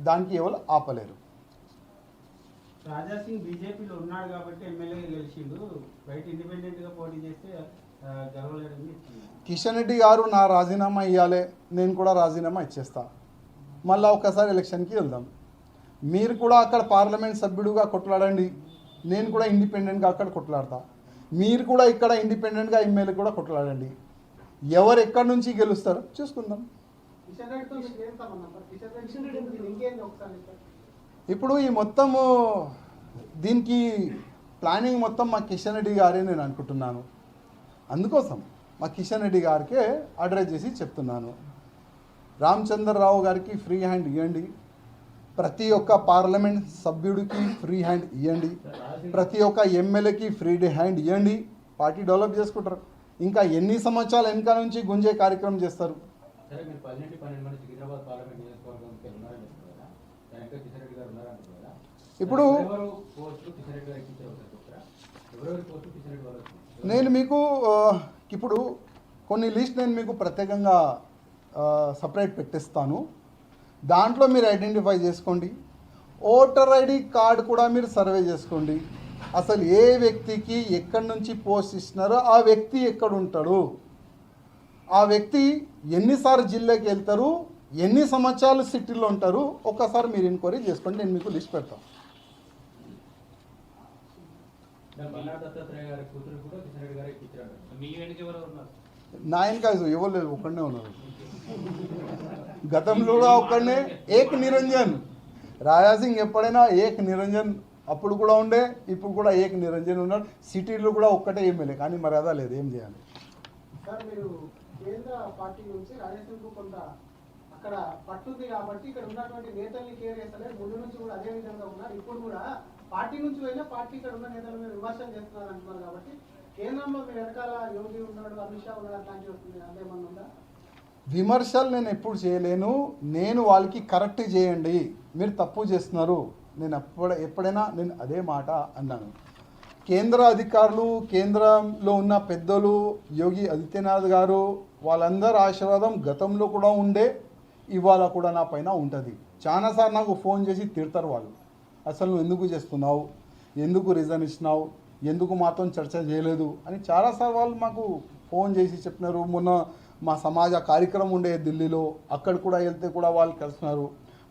దానికి ఎవరు ఆపలేరు. రాజా సింగ్ బీజేపీలో ఉన్నాడు కాబట్టి ఎమ్మెల్యే గెలిచిండు, బయట ఇండిపెండెంట్గా పోటీ చేస్తే గెలవలేడని. కిషన్ రెడ్డి గారు నా రాజీనామా ఇవ్వాలి, నేను కూడా రాజీనామా ఇచ్చేస్తా, మళ్ళీ ఒకసారి ఎలక్షన్కి వెళ్దాం. మీరు కూడా అక్కడ పార్లమెంట్ సభ్యుడుగా కొట్లాడండి, నేను కూడా ఇండిపెండెంట్గా అక్కడ కొట్లాడతా. మీరు కూడా ఇక్కడ ఇండిపెండెంట్గా ఎమ్మెల్యే కూడా కొట్లాడండి. ఎవరు ఎక్కడి నుంచి గెలుస్తారో చూసుకుందాం. ఇప్పుడు ఈ మొత్తము దీనికి ప్లానింగ్ మొత్తం మా కిషన్ రెడ్డి గారే నేను అనుకుంటున్నాను. అందుకోసం మా కిషన్ రెడ్డి గారికే అడ్రస్ చేసి చెప్తున్నాను, రామచంద్రరావు గారికి ఫ్రీ హ్యాండ్ ఇవ్వండి, ప్రతి ఒక్క పార్లమెంట్ సభ్యుడికి ఫ్రీ హ్యాండ్ ఇవ్వండి, ప్రతి ఒక్క ఎమ్మెల్యేకి ఫ్రీ హ్యాండ్ ఇవ్వండి. పార్టీ డెవలప్ చేసుకుంటారు. ఇంకా ఎన్ని సంవత్సరాలు వెనక నుంచి గుంజే కార్యక్రమం చేస్తారు. ఇప్పుడు నేను మీకు ఇప్పుడు కొన్ని లిస్ట్ నేను మీకు ప్రత్యేకంగా సపరేట్ పెట్టిస్తాను. దాంట్లో మీరు ఐడెంటిఫై చేసుకోండి. ఓటర్ ఐడి కార్డు కూడా మీరు సర్వే చేసుకోండి. అసలు ఏ వ్యక్తికి ఎక్కడి నుంచి పోస్ట్ ఇస్తున్నారో ఆ వ్యక్తి ఎక్కడ ఉంటాడు, ఆ వ్యక్తి ఎన్నిసార్లు జిల్లాకి వెళ్తారు, ఎన్ని సంవత్సరాలు సిటీలో ఉంటారు, ఒక్కసారి మీరు ఎంక్వైరీ చేసుకోండి. నేను మీకు లిస్ట్ పెడతాను. నా వెనక ఎవరు లేదు, ఒక్కడనే ఉన్నారు. గతంలో కూడా ఒక్కడనే ఏక్ నిరంజన్, రాజాసింగ్ ఎప్పుడైనా ఏక్ నిరంజన్ అప్పుడు కూడా ఉండే, ఇప్పుడు కూడా ఏక్ నిరంజన్ ఉన్నాడు. సిటీలో కూడా ఒక్కటే ఎమ్మెల్యే, కానీ మర్యాద లేదు, ఏం చేయాలి. సార్ మీరు కేంద్ర పార్టీ నుంచి రాజాసింగ్కు కొంత అక్కడ పట్టుంది కాబట్టి ఇక్కడ ఉన్నటువంటి నేతల్ని కేర్ చేస్తలేదు. ముందు నుంచి కూడా అదే విధంగా ఉన్నారు. ఇప్పుడు కూడా పార్టీ నుంచి పోయినా పార్టీ ఇక్కడ ఉన్న నేతల మీద విమర్శలు చేస్తున్నారు అంటున్నారు. కాబట్టి కేంద్రంలో మీరు వెనకాల యోగి ఉన్నాడు, అమిత్ షా ఉన్నాడు, అట్లాంటివి వస్తుంది, అదేమన్నా ఉందా? విమర్శలు నేను ఎప్పుడు చేయలేను. నేను వాళ్ళకి కరెక్ట్ చేయండి, మీరు తప్పు చేస్తున్నారు, నేను ఎప్పుడైనా నేను అదే మాట అన్నాను. కేంద్ర అధికారులు, కేంద్రంలో ఉన్న పెద్దలు, యోగి ఆదిత్యనాథ్ గారు, వాళ్ళందరి ఆశీర్వాదం గతంలో కూడా ఉండే, ఇవాళ కూడా నా పైన ఉంటుంది. చాలాసార్లు నాకు ఫోన్ చేసి తిడతారు వాళ్ళు, అసలు నువ్వు ఎందుకు చేస్తున్నావు, ఎందుకు రీజన్ ఇచ్చినావు, ఎందుకు మాతో చర్చ చేయలేదు అని చాలాసార్లు వాళ్ళు మాకు ఫోన్ చేసి చెప్పినారు. మొన్న మా సమాజ కార్యక్రమం ఉండే ఢిల్లీలో, అక్కడ కూడా వెళ్తే కూడా వాళ్ళు కలిసినారు.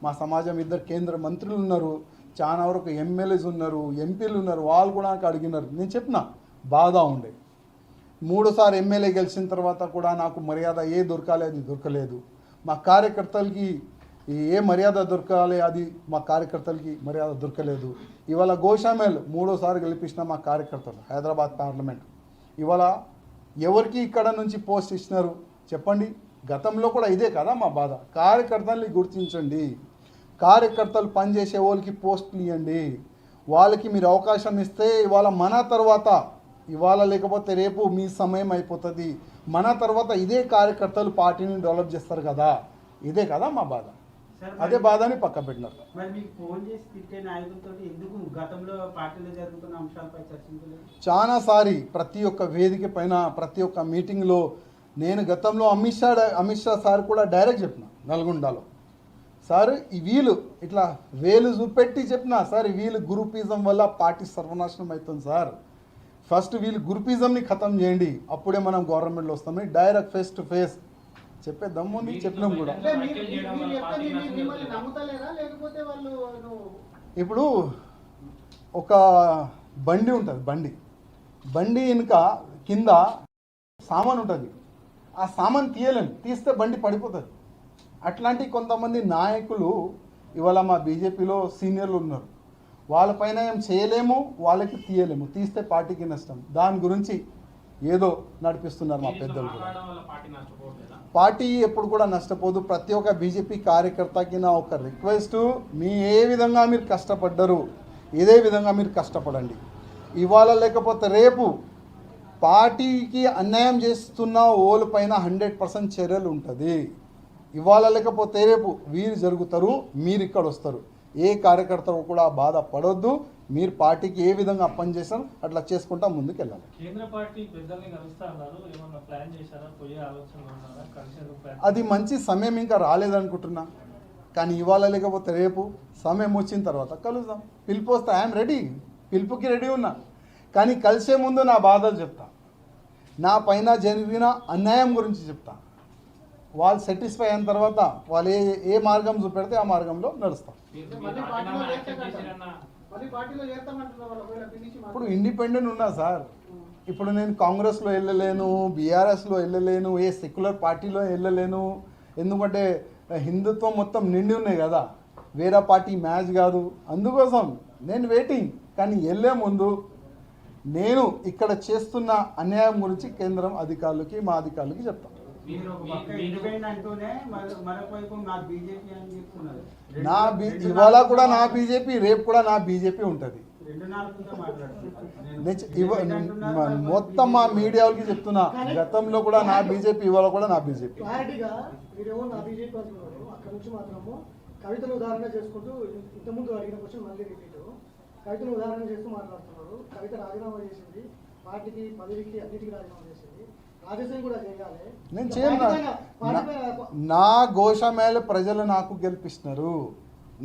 మా సమాజం ఇద్దరు కేంద్ర మంత్రులు ఉన్నారు, చాలా వరకు ఎమ్మెల్యేస్ ఉన్నారు, ఎంపీలు ఉన్నారు, వాళ్ళు కూడా నాకు అడిగినారు. నేను చెప్పిన బాధ ఉండే, 3 సార్లు ఎమ్మెల్యే గెలిచిన తర్వాత కూడా నాకు మర్యాద ఏ దొరకాలి అది దొరకలేదు. మా కార్యకర్తలకి ఏ మర్యాద దొరకాలి అది మా కార్యకర్తలకి మర్యాద దొరకలేదు. ఇవాళ గోషామేల్ 3వ సారి గెలిపించిన మా కార్యకర్తలు హైదరాబాద్ పార్లమెంట్, ఇవాళ ఎవరికి ఇక్కడ నుంచి పోస్ట్ ఇచ్చినారు చెప్పండి. గతంలో కూడా ఇదే కదా మా బాధ. కార్యకర్తల్ని గుర్తించండి, కార్యకర్తలు పనిచేసే వాళ్ళకి పోస్టులు ఇవ్వండి, వాళ్ళకి మీరు అవకాశం ఇస్తే ఇవాళ మన తర్వాత, ఇవాళ లేకపోతే రేపు మీ సమయం అయిపోతుంది, మన తర్వాత ఇదే కార్యకర్తలు పార్టీని డెవలప్ చేస్తారు కదా, ఇదే కదా మా బాధ. అదే బాధని పక్క పెట్టినారు. మరి మీకు ఫోన్ చేసి తిట్టే నాయకులతో ఎందుకు గతంలో పార్టీలో జరుగుతున్న అంశాలపై చర్చించలేదు? చాలాసారి ప్రతి ఒక్క వేదిక పైన, ప్రతి ఒక్క మీటింగ్లో నేను గతంలో అమిత్ షా సార్ కూడా డైరెక్ట్ చెప్పిన, నల్గొండలో, సార్ ఈ వీళ్ళు ఇట్లా వేలు చూపెట్టి చెప్పిన, సార్ వీళ్ళు గ్రూపిజం వల్ల పార్టీ సర్వనాశనం అవుతుంది సార్, ఫస్ట్ వీళ్ళు గ్రూపిజంని ఖతం చేయండి, అప్పుడే మనం గవర్నమెంట్లో వస్తామని డైరెక్ట్ ఫేస్ టు ఫేస్ చెప్పే దమ్ముని చెప్పినాం కూడా. ఇప్పుడు ఒక బండి ఉంటుంది, బండి వెనుక కింద సామాన్ ఉంటుంది, ఆ సామాన్ తీయలేము, తీస్తే బండి పడిపోతుంది. అట్లాంటి కొంతమంది నాయకులు ఇవాళ మా బీజేపీలో సీనియర్లు ఉన్నారు, వాళ్ళపైన ఏం చేయలేము, వాళ్ళకి తీయలేము, తీస్తే పార్టీకి నష్టం. దాని గురించి ఏదో నడిపిస్తున్నారు మా పెద్దలు కూడా. పార్టీ ఎప్పుడు కూడా నష్టపోదు. ప్రతి ఒక్క బీజేపీ కార్యకర్తకి నా ఒక రిక్వెస్ట్, మీ ఏ విధంగా మీరు కష్టపడ్డరు ఇదే విధంగా మీరు కష్టపడండి. ఇవాళ లేకపోతే రేపు పార్టీకి అన్యాయం చేస్తున్న ఓళ్ళపైన 100% చర్యలు ఉంటుంది. ఇవాళ లేకపోతే రేపు వీరు జరుగుతారు, మీరు ఇక్కడ వస్తారు. ఏ కార్యకర్తలు కూడా బాధపడొద్దు. మీరు పార్టీకి ఏ విధంగా పని చేస్తారో అట్లా చేసుకుంటా ముందుకు వెళ్ళాలి. అది మంచి సమయం ఇంకా రాలేదనుకుంటున్నా. కానీ ఇవాళ లేకపోతే రేపు సమయం వచ్చిన తర్వాత కలుద్దాం. పిలుపు వస్తే ఐఎమ్ రెడీ, పిలుపుకి రెడీ ఉన్నా. కానీ కలిసే ముందు నా బాధలు చెప్తా, నా పైన జరిగిన అన్యాయం గురించి చెప్తా. వాళ్ళు సాటిస్ఫై అయిన తర్వాత వాళ్ళు ఏ మార్గం చూపెడితే ఆ మార్గంలో నడుస్తాం. మళ్ళీ పార్టీలో చేస్తామంటున్నారు వాళ్ళు ఒకవేళ పిలిచి ఇప్పుడు ఇండిపెండెంట్ ఉన్నా సార్. ఇప్పుడు నేను కాంగ్రెస్లో వెళ్ళలేను, బీఆర్ఎస్లో వెళ్ళలేను, ఏ సెక్యులర్ పార్టీలో వెళ్ళలేను. ఎందుకంటే హిందుత్వం మొత్తం నిండి ఉన్నాయి కదా, వేరే పార్టీ మ్యాచ్ కాదు. అందుకోసం నేను వెయిటింగ్. కానీ వెళ్ళే ముందు నేను ఇక్కడ చేస్తున్న అన్యాయం గురించి కేంద్రం అధికారులకి, మా అధికారులకి చెప్తాను. మీరు ఒక పక్క ఇండిపెండెంట్ అంటూనే మరొక వైపు నాకు బీజేపీ అని చెప్తున్నారు. ఇవాళ కూడా నా బీజేపీ, రేపు కూడా నా బీజేపీ ఉంటుంది. మొత్తం మా మీడియా వాళ్ళకి చెప్తున్నా, గతంలో కూడా నా బీజేపీ, ఇవాళ కూడా నా బీజేపీ. క్లారిటీగా మీరేమో నా బీజేపీ అంటున్నారు, అక్కడ నుంచి మాత్రము కవితను ఉదాహరణ చేసుకుంటూ ఇంతకుముందు అడిగిన క్వశ్చన్ మళ్ళీ రిపీట్. కవితను ఉదాహరణ చేస్తూ మాట్లాడుతున్నారు. కవిత రాజీనామా చేసింది, పార్టీకి పదవికి అన్నిటికీ రాజీనామా చేసింది. రాజశేఖర్ కూడా చేయాలి. నేను చేయను. నా గోషమేళ ప్రజలు నాకు గెలిపిస్తున్నారు.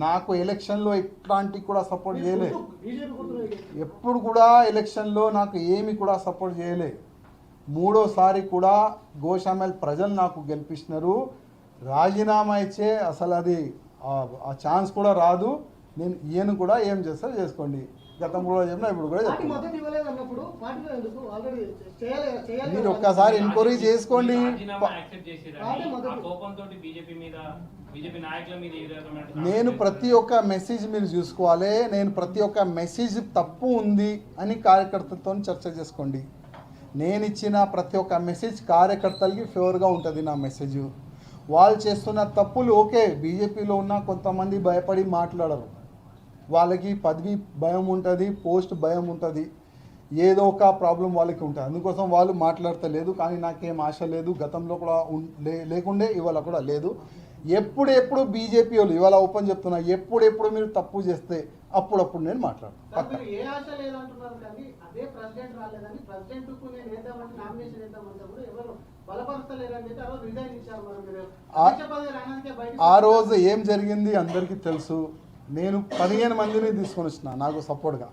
నాకు ఎలక్షన్లో ఎట్లాంటి కూడా సపోర్ట్ చేయలే. ఎప్పుడు కూడా ఎలక్షన్లో నాకు ఏమి కూడా సపోర్ట్ చేయలే. మూడోసారి కూడా గోషామేల్ ప్రజలు నాకు గెలిపిస్తున్నారు. రాజీనామా ఇచ్చే అసలు అది ఆ ఛాన్స్ కూడా రాదు. నేను ఈయన కూడా ఏం చేస్తారో చేసుకోండి. గతం కూడా చెప్పినా ఇప్పుడు కూడా చెప్తాను. మీరు ఒక్కసారి ఎంక్వైరీ చేసుకోండి. నేను ప్రతి ఒక్క మెసేజ్ మీరు చూసుకోవాలి. నేను ప్రతి ఒక్క మెసేజ్ తప్పు ఉంది అని కార్యకర్తలతో చర్చ చేసుకోండి. నేను ఇచ్చిన ప్రతి ఒక్క మెసేజ్ కార్యకర్తలకి ఫేవర్గా ఉంటుంది. నా మెసేజ్ వాళ్ళు చేస్తున్న తప్పులు ఓకే, బీజేపీలో ఉన్న కొంతమంది భయపడి మాట్లాడరు. వాళ్ళకి పదవి భయం ఉంటుంది, పోస్ట్ భయం ఉంటుంది, ఏదో ఒక ప్రాబ్లం వాళ్ళకి ఉంటుంది. అందుకోసం వాళ్ళు మాట్లాడతలేదు. కానీ నాకేం ఆశ లేదు, గతంలో కూడా లేకుండే, ఇవాళ కూడా లేదు. ఎప్పుడెప్పుడు బీజేపీ వాళ్ళు ఇవాళ ఓపెన్ చెప్తున్నా, ఎప్పుడెప్పుడు మీరు తప్పు చేస్తే అప్పుడప్పుడు నేను మాట్లాడతాను. ఏ ఆశ లేదంటున్నారు కానీ అదే ప్రెసిడెంట్ రాలేదని ప్రెసిడెంట్కు నేను వేద్దామంటే నామినేషన్ వేద్దామంటే కూడా ఎవరు బలపరచలేరని చెప్పి ఆ రోజు రిజైన్ ఇచ్చారు. ఆ రోజు ఏం జరిగింది అందరికీ తెలుసు. నేను 15 మందిని తీసుకొని వచ్చిన నాకు సపోర్ట్గా.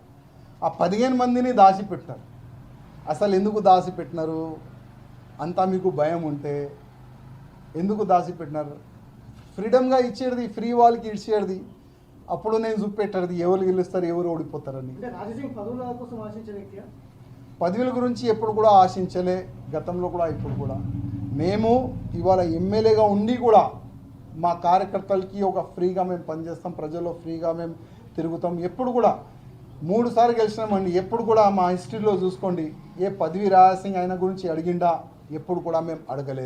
ఆ 15 మందిని దాచిపెట్టారు. అసలు ఎందుకు దాచిపెట్టినారు? అంతా మీకు భయం ఉంటే ఎందుకు దాచిపెట్టినారు? ఫ్రీడమ్గా ఇచ్చేది, ఫ్రీ వాళ్ళకి ఇచ్చేది. అప్పుడు నేను చూపెట్టేది ఎవరు గెలుస్తారు, ఎవరు ఓడిపోతారని. పదవుల గురించి ఎప్పుడు కూడా ఆశించలే, గతంలో కూడా ఇప్పుడు కూడా. మేము ఇవాళ ఎమ్మెల్యేగా ఉండి కూడా మా కార్యకర్తలకి ఒక ఫ్రీగా మేము పనిచేస్తాం, ప్రజల్లో ఫ్రీగా మేము తిరుగుతాం. ఎప్పుడు కూడా 3 సార్లు గెలిచినామండి. ఎప్పుడు కూడా మా హిస్టరీలో చూసుకోండి, ఏ పదవి రాజసింగ్ ఆయన గురించి అడిగిండా ఎప్పుడు కూడా మేము అడగలేదు.